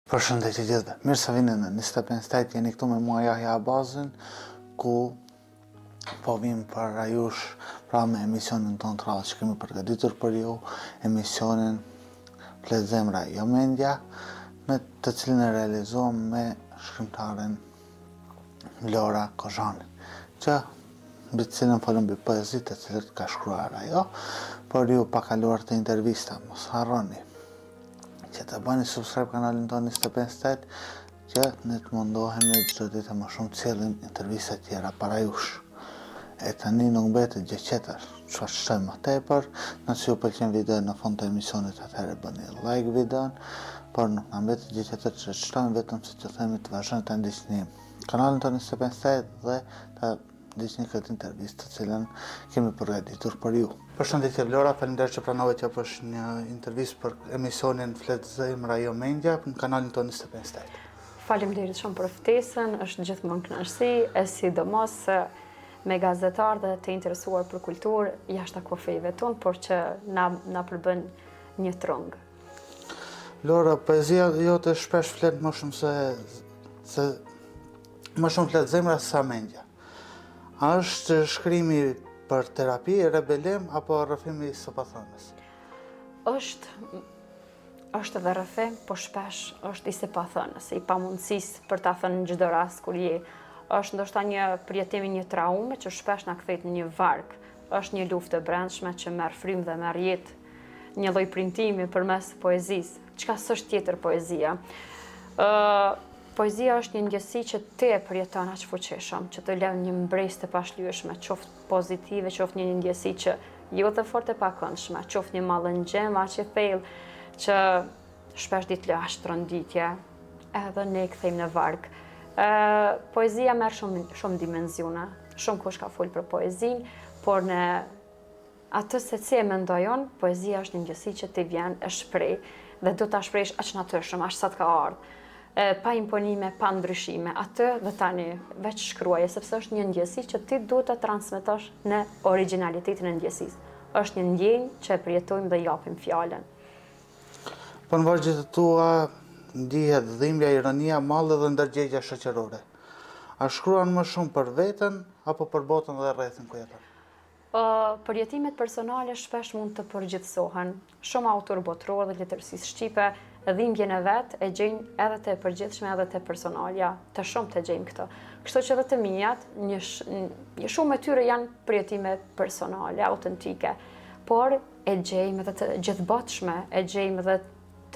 Përshëndetje gjithëve. Mirë se vini në 25 stajt, jeni këtu me mua Yahya Abazin, ku po vim për jush pra me emisionin tonë të radhë që kemi përgatitur për ju, emisionin Flet zemra jo mendja, me të cilin e realizuam me shkrimtaren Lora Kozhani, që mbi të cilën folëm mbi poezitë të cilët ka shkruar ajo, por ju pa kaluar të intervista, mos harroni që të bëni subscribe kanalin tonë 25 stajt, që ne të mundohemi çdo ditë më shumë të cilin intervista tjera para jush. E tani nuk mbetet gjë tjetër, çfarë shtojmë më tepër, nëse ju pëlqen video në fund të emisionit atëherë bëni like videon, por nuk na mbetet gjë tjetër që shtojmë vetëm se të themi të vazhdoni ta ndiqni kanalin tonë 25 stajt dhe ta ndiqni këtë intervistë të cilën kemi përgatitur për ju. Përshëndetje Vlora, faleminderit që pranove që bësh një intervistë për emisionin Flet zemra jo mendja në kanalin tonë 25 stajt. Faleminderit shumë për ftesën, është gjithmonë kënaqësi, e sidomos me gazetarë dhe të interesuar për kulturë jashtë kufijve tonë, por që na përbën një trung. Lora, poezia jote shpesh flet më shumë se më shumë flet zemra se sa mendja. A është shkrimi për terapi, rebelim apo rrëfimi i sipërthënës? Është edhe rrëfim, po shpesh është i sipërthënës, i pamundësisë për ta thënë në çdo rast kur je. Është ndoshta një përjetim i një traume që shpesh na kthehet në një varg. Është një luftë e brendshme që merr frymë dhe merr jetë, një lloj printimi përmes poezisë. Çka s'është tjetër poezia? Poezia është një ndjesi që ti e përjeton aq fuqishëm, që të lën një mbresë të pashlyeshme, qoftë pozitive, qoftë një ndjesi që jo të fort e pakëndshme, qoftë një mallëngjem aq i thellë që shpesh ditë lë aq tronditje, edhe ne kthejmë në varg. Poezia merr shumë dimensione, shumë kush ka folur për poezinë, por në atë se si e mendojon, poezia është një ndjesi që ti vjen e shpreh dhe do ta shprehësh aq natyrshëm, aq sa të ka ardhur. Pa imponime, pa ndryshime, atë dhe tani veç shkruaje, sepse është një ndjesi që ti duhet të transmetosh në originalitetin e ndjesisë. Është një ndjenjë që e përjetojmë dhe japim fjalën. Po në vargjet e tua ndihet dhimbja, ironia, malli dhe ndërgjegja shoqërore. A shkruan më shumë për veten apo për botën dhe rrethin ku jeton? Përjetimet personale shpesh mund të përgjithësohen. Shumë autorë botëror dhe letërsisë shqipe dhimbjen e vet e gjejnë edhe të përgjithshme edhe të personalja, të shumë të gjejmë këtë. Kështu që edhe të mijat, një shumë e tyre janë përjetime personale, autentike, por e gjejmë edhe të gjithbotshme, e gjejmë edhe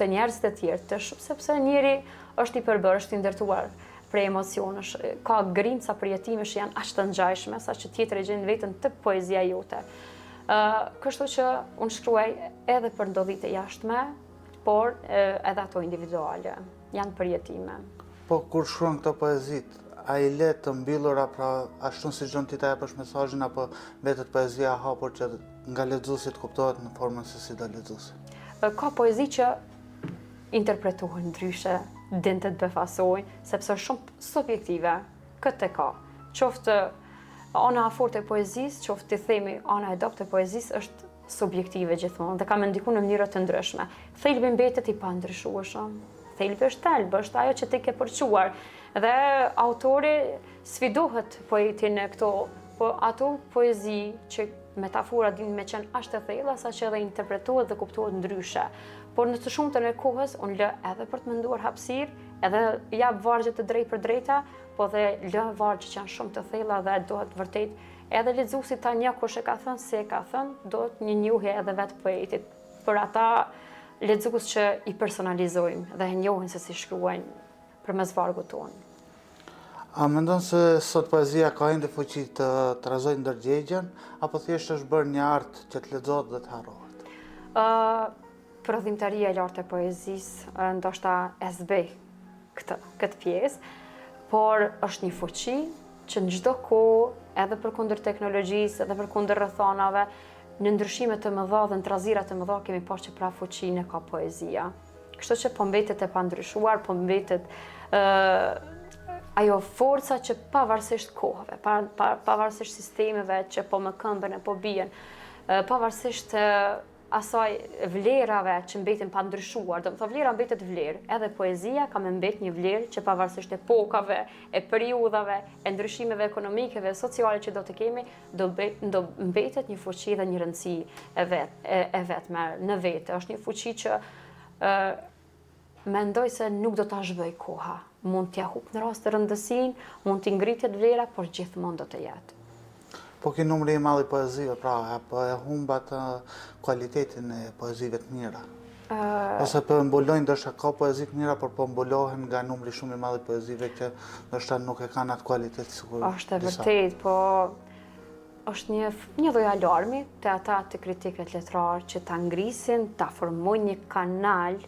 të njerëzit e tjerë, sepse njeri është i përbërë, është i ndërtuar prej emocionesh, ka grimca përjetimesh janë aq të ngjajshme sa që tjetër e gjen veten të poezia jote. Kështu që unë shkruaj edhe për ndodhitë e jashtme, por edhe ato individuale, janë përjetime. Po kur shkruan këto poezit, a i le të mbyllura pra ashtu si gjon ti ta japësh mesazhin apo vetet poezia hapur që nga lexuesit kuptohet në formën se si do lexuesi? Ka poezi që interpretohen ndryshe, dintet befasojnë, sepse është shumë subjektive, këtë e ka. Qoftë ana e fortë e poezisë, qoftë të themi ana e dobët e poezisë është subjektive gjithmonë dhe ka me ndiku në mënyra të ndryshme. Thelbi mbetet i pandryshueshëm. Thelbi është thelb, është ajo që ti ke përquar. Dhe autori sfidohet poetin e këto, po ato poezi që metafora din me qenë aq të thella sa që edhe interpretohet dhe kuptohet ndryshe. Por në të shumtën e kohës unë lë edhe për të menduar hapësirë, edhe jap vargje të drejtë për drejta, po dhe lë vargje që janë shumë të thella dhe duhet vërtet edhe lexuesit ta njeh kush e ka thënë, si e ka thënë, do të një njohje edhe vetë poetit. Për ata lexues që i personalizojmë dhe e njohin se si shkruajnë përmes vargut tonë. A mendon se sot poezia ka ende fuqi të trazojë ndërgjegjen apo thjesht është bërë një art që të lexohet dhe të harrohet? Prodhimtaria e lartë e poezisë ndoshta e zbej këtë pjesë, por është një fuqi që në çdo kohë, edhe përkundër teknologjisë, edhe përkundër rrethonave, në ndryshime të mëdha dhe në trazira të mëdha kemi pasur që pra fuqinë ka poezia. Kështu që po mbetet e pandryshuar, po mbetet ajo forca që pavarësisht kohëve, pavarësisht sistemeve që po më këmbën e po bien, pavarësisht asaj vlerave që mbeten pa ndryshuar. Do të thotë vlera mbetet vlerë. Edhe poezia ka më mbet një vlerë që pavarësisht epokave, e periudhave, e ndryshimeve ekonomike dhe sociale që do të kemi, do mbetet një fuqi dhe një rëndësi e vetme në vete. Është një fuqi që mendoj se nuk do ta zhvoj koha. Mund t'ja hup në rast të rëndësinë, mund t'i ngritet vlera, por gjithmonë do të jetë. Po ki numri i madh i poezive, pra, apo e humbat kualitetin e poezive të mira? Ose po mbulojnë, ndoshta ka poezi të mira, por po mbulohen nga numri shumë i madh i poezive që ndoshta nuk e kanë atë kualitet sikur Është e vërtet, po është një lloj alarmi te ata të kritikët letrar që ta ngrisin, ta formojnë një kanal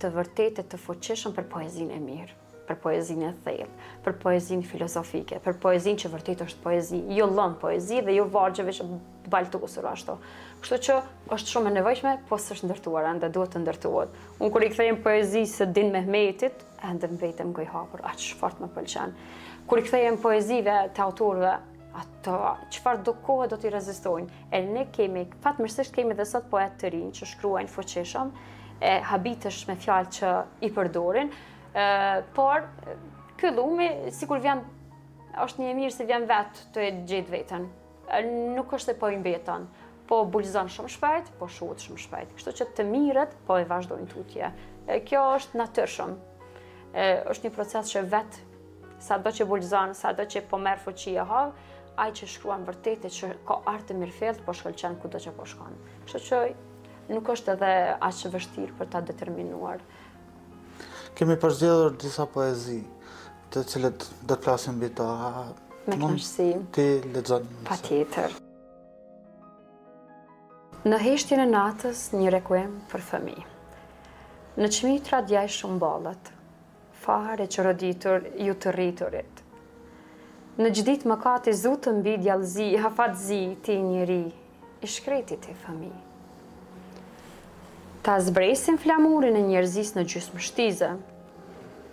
të vërtetë të fuqishëm për poezinë e mirë, për poezinë e thellë, për poezinë filozofike, për poezinë që vërtet është poezi, jo lëm poezi dhe jo vargjeve që baltosur ashtu. Kështu që është shumë e nevojshme, po s'është ndërtuar, ende duhet të ndërtuat. Unë kur i kthejmë poezisë së Din Mehmetit, ende mbetem gojë hapur, aq fort më pëlqen. Kur i kthejmë poezive të autorëve, ato çfarë do kohë do t'i rezistojnë. E ne kemi, fatmirësisht kemi dhe sot poetë të rinj që shkruajnë fuqishëm, e habitesh me fjalë që i përdorin. Por ky llumi sikur vjen, është një mirë se vjen vetë të e gjetë veten. Nuk është se po i mbeton, po bulzon shumë shpejt, po shuhet shumë shpejt. Kështu që të mirët po e vazhdojnë tutje. Kjo është natyrshëm. Është një proces që vetë sado që bulzon, sado që po merr fuqi e hav, ai që shkruan vërtet që ka art të mirëfillt po shkëlqen kudo që po shkon. Kështu që nuk është edhe aq e vështirë për ta determinuar. Kemi përzgjedhur disa poezi, të cilët do të flasim mbi to. Me kënaqësi. Ti lexon. Patjetër. Në heshtjen e natës një requiem për fëmijë. Në çmitra djaj shumë ballët, fare që roditur ju të rriturit. Në gjdit mëkati zutë mbi djallëzi, hafatzi ti njeri, i shkretit e fëmijë. Ta zbresin flamurin e njerëzis në gjysmë shtize.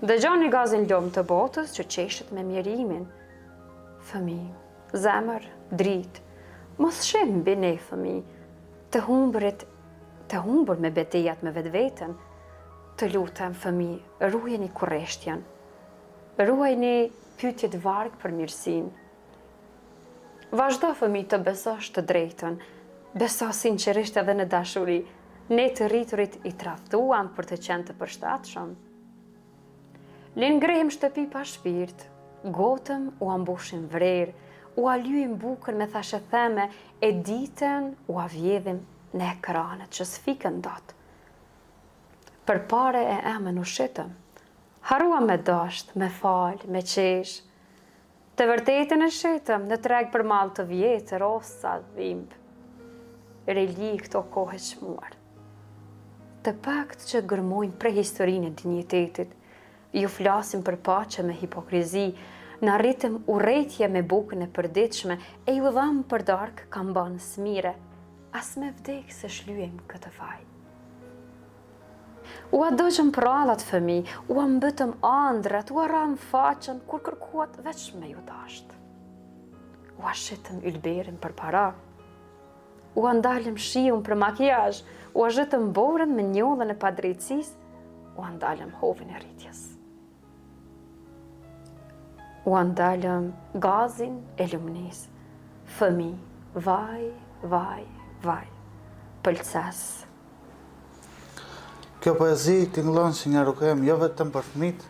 Dëgjoni gazin lom të botës që qeshet me mjerimin. Fëmijë, zemër, dritë, mos shem mbi ne fëmijë, të humbur me betejat me vetveten, të lutem fëmijë, ruajeni kurreshtjen, ruajeni pyetjet varg për mirësinë. Vazhdo fëmijë të besosh të drejtën, beso sinqerisht edhe në dashuri. Ne të rriturit i traftuam për të qenë të përshtatshëm. Le ngrehim shtëpi pa shpirt, gotëm u ambushim vrerë, u alyim bukën me thashe theme, e ditën u avjedhim në ekranet që s'fikën dot. Për pare e emën u shitëm, haruam me dasht, me fal, me qesh. Të vërtetën e shitëm në treg për mall të vjetër, osa dhimb. Reli këto kohë çmuar. Të pakt që gërmojnë prehistorinë e dinjitetit, ju flasim për paqe me hipokrizi, në rritëm urrejtje me bukën e përditshme, e ju dhamë për darkë kam banë smire, as me vdekë se shlyem këtë faj. U adogjëm prallat fëmi, u ambëtëm andrat, u aram faqën, kur kërkuat veç me ju dasht. U ashitëm ylberin për para, u andalëm shiun për makijazh, u azhëtëm borën me njollën e padrejtësisë, u andalëm hovin e rritjes. U andalëm gazin e lumnis, fëmi, vaj, vaj, vaj, pëlces. Kjo poezi tingëllon si një requiem jo vetëm për fëmijët,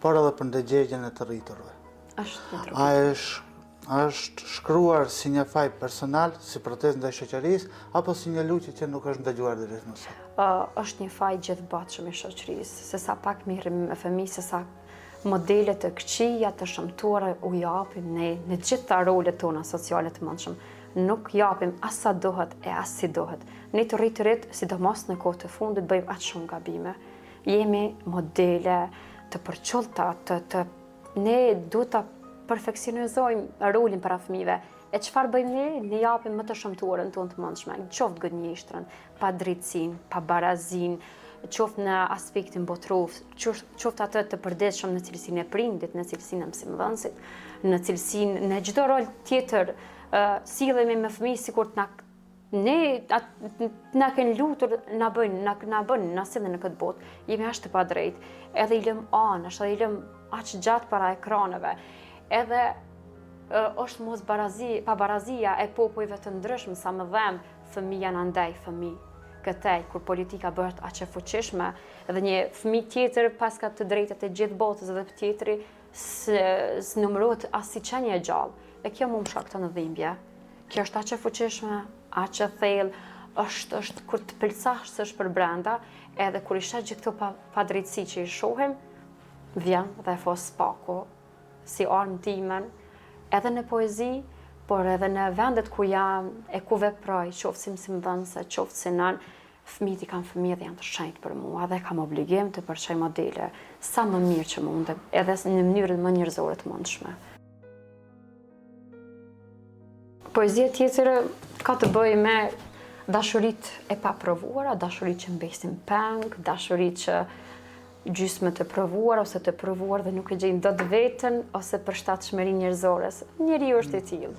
por edhe për ndëgjegjen e të rriturve. Është shkruar si një faj personal, si protestë ndaj shoqërisë, apo si një lutje që nuk është ndëgjuar deri më sot? Është një faj gjithbatshëm i shoqërisë, se sa pak mirë me fëmijë, se sa modele të këqija, të shëmtuara u japim ne në të gjitha rolet tona sociale të mundshëm. Nuk japim as sa dohet e as si dohet. Ne të rriturit, sidomos në kohë të fundit, bëjmë aq shumë gabime. Jemi modele të përqollta, ne duhet ta perfeksionizojmë rolin para fëmijëve. E çfarë bëjmë ne? Ne japim më të shëmtuarën tonë të mundshme, qoftë gënjeshtrën, pa drejtësinë, pa barazinë, qoftë në aspektin botror, qoftë atë të përditshëm në cilësinë e prindit, në cilësinë e mësimdhënësit, në cilësinë në çdo rol tjetër, sillemi me fëmijë sikur Na kënë lutur, na bënë, na sillen në këtë botë, jemi ashtë të padrejt, edhe i lëm anësh, edhe i lëm aq gjatë para ekraneve, edhe është mos pabarazia e popujve të ndryshëm sa më dhem fëmija në ndaj fëmi. Këtej, kur politika bëhet aq e fuqishme, edhe një fëmijë tjetër pas ka të drejtat e gjithë botës edhe tjetri s'numërohet as si qenie e gjallë. E kjo mu më shkakton në dhimbje. Kjo është aq e fuqishme, aq e thellë, është kur të pëlqash për brenda, edhe kur i sheh gjithë këto padrejtësi që i shohim, vjen dhe e fos spaku si armë timen, edhe në poezi, por edhe në vendet ku jam e ku veproj, qoftë si mëdhënëse, qoftë si nën, fëmijët i kanë fëmijë dhe janë të shenjtë për mua dhe kam obligim të përçoj modele sa më mirë që mundem, edhe në mënyrën më njerëzore të mundshme. Poezia tjetër ka të bëjë me dashuritë e paprovuara, dashuritë që mbesin peng, dashuritë që gjysmë të provuar ose të provuar dhe nuk e gjejnë dot veten ose për shtatshmërinë njerëzore. Njeriu është i tillë.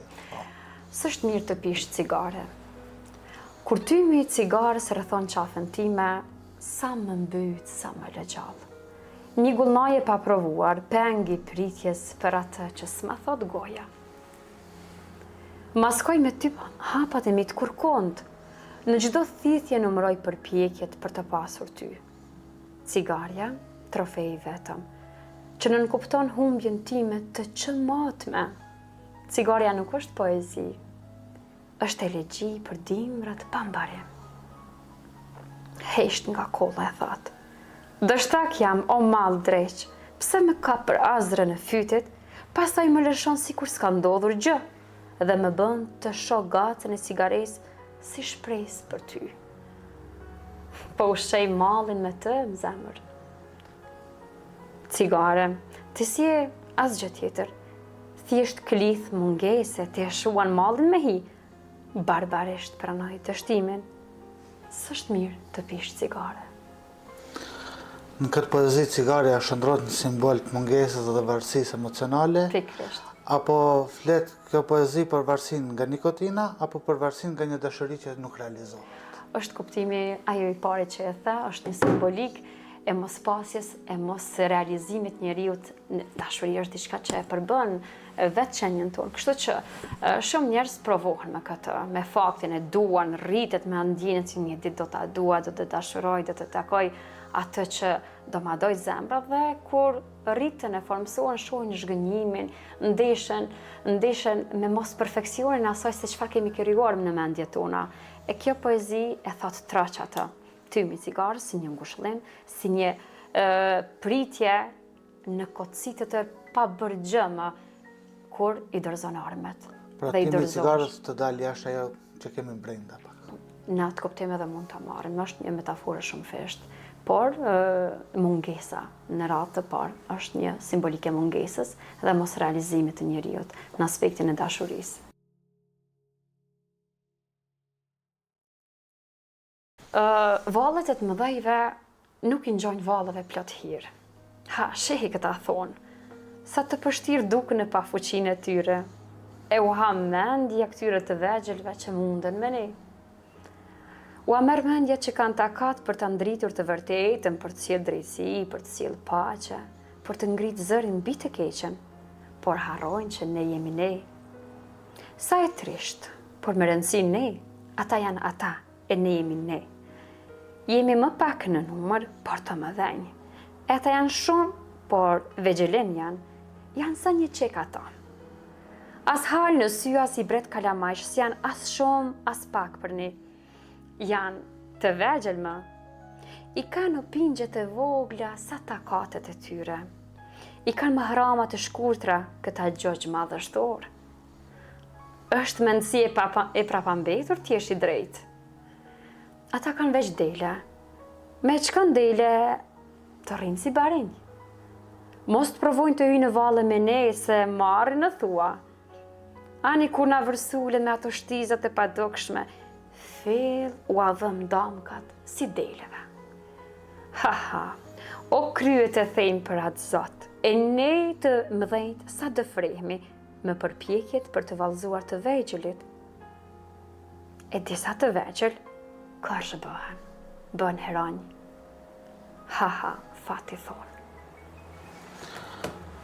S'është mirë të pish cigare. Kur tymi i cigares rrethon qafën time, sa më mbyt, sa më lë gjallë. Një gullnaje pa provuar, pengi pritjes për atë që s'ma thot goja. Maskoj me ty hapat e mi të kërkond, në çdo thithje numëroj përpjekjet për të pasur ty. Cigarja, trofej vetëm, që nënkupton humbjen time të çmotme. Cigarja nuk është poezi, është elegji për dimrat pambare. Hesht nga kolla e thot. Dështak jam o mall dreq, pse më ka për azrën e fytit, pastaj më lëshon sikur s'ka ndodhur gjë, dhe më bën të shoh gacën e cigares si shpresë për ty. Po ushqej mallin me të, më zemër. Cigare, ti si e asgjë tjetër. Thjesht klith mungese, ti e shuan mallin me hi. Barbarisht pranoj dështimin. S'është mirë të pish cigare. Në këtë poezi cigareja shndrohet në simbol të mungesës dhe varësisë emocionale. Pikërisht. Apo flet kjo poezi për varësinë nga nikotina, apo për varësinë nga një dashuri që nuk realizohet? Është kuptimi ajo i pari që e the, është një simbolik e mos pasjes, e mos realizimit njeriut. Dashuria është diçka që e përbën vetë qenien tonë. Kështu që shumë njerëz provohen me këtë, me faktin e duan, rritet me ndjenjën që një ditë do ta dua, do të dashuroj, do të takoj atë që do ma doj zemra, dhe kur rritën e formësohen, shohin zhgënjimin, ndeshen me mos perfeksionin asaj se çfarë kemi krijuar në mendjet tona. E kjo poezi e thot traq atë, tymi cigarës si një ngushëllim, si një pritje në kotësitë të pabërgjëme kur i dorëzon armet. Pra tymi cigarës të dalë jashtë ajo që kemi brenda pak. Në atë kuptim edhe mund ta marrim, është një metaforë shumë thjeshtë, por mungesa në radhë të parë është një simbolik e mungesës dhe mos realizimit të njeriut në aspektin e dashurisë. Vallet e të mëdhejve nuk i ngjojnë valleve plot hir. Ha, shehi këta thonë, sa të përshtirë duke në pafuqinë e tyre, e u ha mendja këtyre të vegjelve që munden me ne. U ha merr mendja që kanë takat për të ndritur të vërtetën, për të sjellë drejtësi, për të sjellë paqe, për të ngritë zërin mbi të keqen, por harrojnë që ne jemi ne. Sa e trisht, por me rëndësi ne, ata janë ata, e ne jemi ne. Jemi më pak në numër, por të mëdhenj. Ata janë shumë, por vegjelen janë sa një qek ata. As hal në sy, as i bret kalamajsh, s'janë as shumë, as pak për ne. Janë të vegjel më. I kanë opingjet e vogla sa takatet e tyre. I kanë mahrama të shkurtra këta gjogj madhështor. Është mendësi e prapambetur t'jesh i drejtë. Ata kanë veç dele, me çkan dele të rrinë si barinj. Mos të provojnë të hyjnë në valle me ne se marrin në thua. Ani kur na vërsulen me ato shtizat e padukshme, fill u avëm damkat si deleve. Ha ha, o kryet e thejmë për atë zot, e ne të mëdhenjt sa dë frehmi me përpjekjet për të vallëzuar të vegjelit. E disa të veqël, kërshë bëhen heronj. Ha, fati thonë.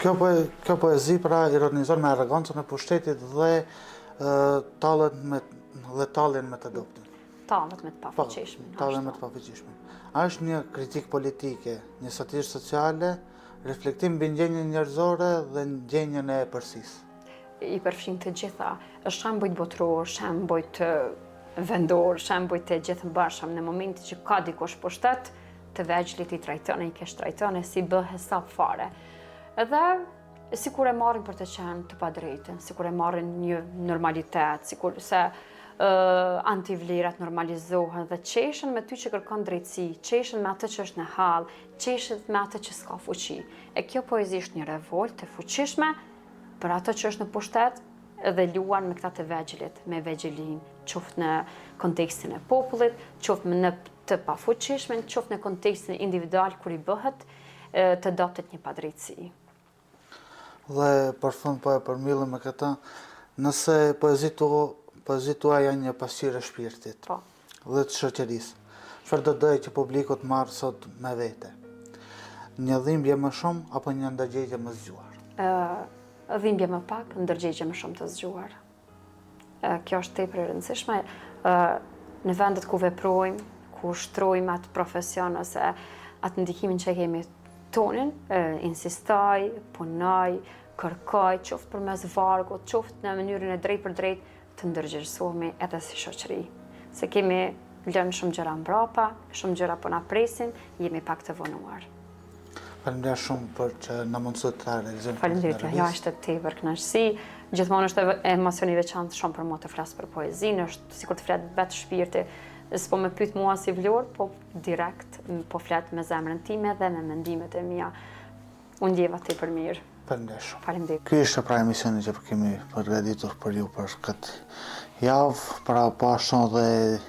Kjo poezi pra ironizon me arrogancën e pushtetit dhe taljen me të dobtin. Talët me të pafuqishmin. Taljen me të pafuqishmin. A është një kritik politike, një satirë sociale, reflektim mbi ndjenjen njerëzore dhe ndjenjen e epërsisë. I përfshin të gjitha, është shembujt botror, shembujt vendor, shembujt të gjithë bashkëm në momentin që ka dikush pushtet, të vegjlit i trajtone, i kesh trajtone, si bëhe sa fare. Edhe, si kur e marrin për të qenë të padrejtën, si kur e marrin një normalitet, si kur se antivlerat normalizohen dhe qeshen me ty që kërkon drejtësi, qeshen me atë që është në hall, qeshen me atë që s'ka fuqi. E kjo poezi është një revolt e fuqishme për atë që është në pushtet dhe luan me këta të vegjlit, me vegjlin, qoftë në kontekstin e popullit, qoftë në të pafuqishme, qoftë në kontekstin individual kur i bëhet të adoptet një padrejtësi. Dhe për fund po e përmbyllim me këtë, nëse poezitë tuaja janë një pasqyrë e shpirtit dhe të shoqërisë, çfarë do doje që publiku të marrë sot me vete? Një dhimbje më shumë apo një ndërgjegje më zgjuar? Dhimbje më pak, ndërgjegje më shumë të zgjuar. Kjo është tepër e rëndësishme. Në vendet ku veprojmë, ku shtrojmë atë profesion ose atë ndikimin që kemi tonin, insistoj, punoj, kërkoj, qoftë përmes vargut, qoftë në mënyrën e drejt për drejt, të ndërgjegjësohemi edhe si shoqëri. Se kemi lënë shumë gjëra mbrapa, shumë gjëra po na presin, jemi pak të vonuar. Faleminderit shumë për që na mundësot të realizojmë. Faleminderit, ja është tepër kënaqësi. Gjithmonë është emocion i veçantë shumë për mua të flas për poezinë, është sikur të flet vetë shpirti. S'po më pyet mua si vlorë, po direkt po flet me zemrën time dhe me mendimet e mia. Unë ndjeva tepër mirë. Faleminderit shumë. Faleminderit. Ky ishte pra emisioni që kemi përgatitur për ju për këtë javë, pra po ashtu dhe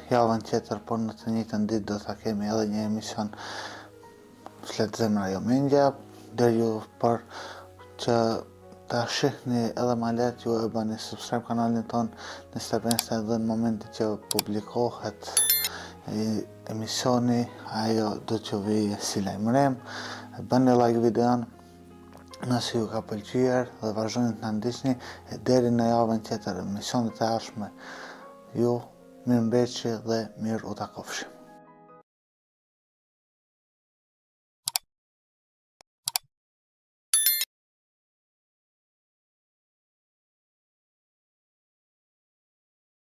javën tjetër, por në të njëjtën ditë do ta kemi edhe një emision flet zemra jo mendja, deri ju për që ta shihni edhe ma letë ju e bani subscribe kanalin ton në Stepinstay dhe në momentin që publikohet emisioni, ajo do t'ju vijë si lajmërim. Bëni like videon nëse ju ka pëlqyer dhe vazhdoni të na ndiqni e deri në javën tjetër emisionet e ardhshme. Ju mirëmbëjtje dhe mirë u takofshim.